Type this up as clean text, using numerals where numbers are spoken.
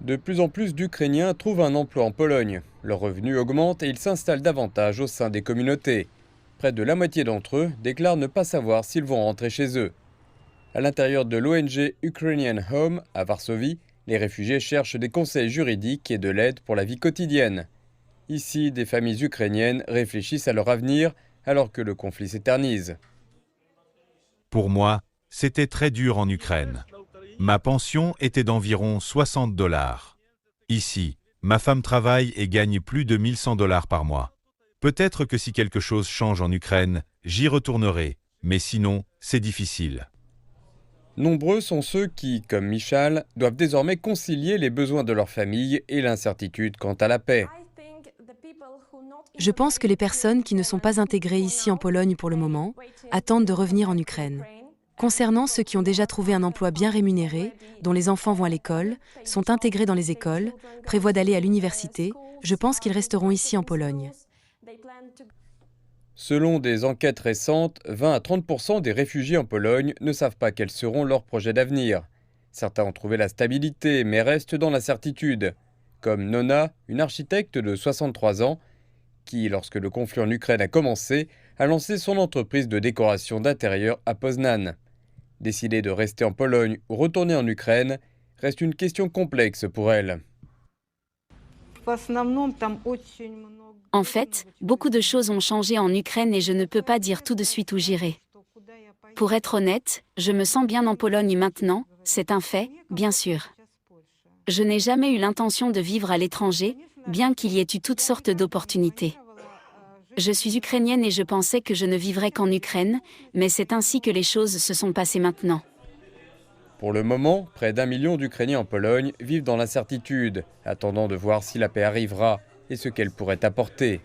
De plus en plus d'Ukrainiens trouvent un emploi en Pologne. Leurs revenus augmentent et ils s'installent davantage au sein des communautés. Près de la moitié d'entre eux déclarent ne pas savoir s'ils vont rentrer chez eux. À l'intérieur de l'ONG Ukrainian Home à Varsovie, les réfugiés cherchent des conseils juridiques et de l'aide pour la vie quotidienne. Ici, des familles ukrainiennes réfléchissent à leur avenir alors que le conflit s'éternise. Pour moi, c'était très dur en Ukraine. Ma pension était d'environ 60 $. Ici, ma femme travaille et gagne plus de 1100 $ par mois. Peut-être que si quelque chose change en Ukraine, j'y retournerai, mais sinon, c'est difficile. Nombreux sont ceux qui, comme Michal, doivent désormais concilier les besoins de leur famille et l'incertitude quant à la paix. Je pense que les personnes qui ne sont pas intégrées ici en Pologne pour le moment attendent de revenir en Ukraine. Concernant ceux qui ont déjà trouvé un emploi bien rémunéré, dont les enfants vont à l'école, sont intégrés dans les écoles, prévoient d'aller à l'université, je pense qu'ils resteront ici en Pologne. Selon des enquêtes récentes, 20 à 30% des réfugiés en Pologne ne savent pas quels seront leurs projets d'avenir. Certains ont trouvé la stabilité mais restent dans l'incertitude, comme Nona, une architecte de 63 ans, qui, lorsque le conflit en Ukraine a commencé, a lancé son entreprise de décoration d'intérieur à Poznan. Décider de rester en Pologne ou retourner en Ukraine reste une question complexe pour elle. En fait, beaucoup de choses ont changé en Ukraine et je ne peux pas dire tout de suite où j'irai. Pour être honnête, je me sens bien en Pologne maintenant, c'est un fait, bien sûr. Je n'ai jamais eu l'intention de vivre à l'étranger, bien qu'il y ait eu toutes sortes d'opportunités. Je suis ukrainienne et je pensais que je ne vivrais qu'en Ukraine, mais c'est ainsi que les choses se sont passées maintenant. Pour le moment, près d'1 million d'Ukrainiens en Pologne vivent dans l'incertitude, attendant de voir si la paix arrivera et ce qu'elle pourrait apporter.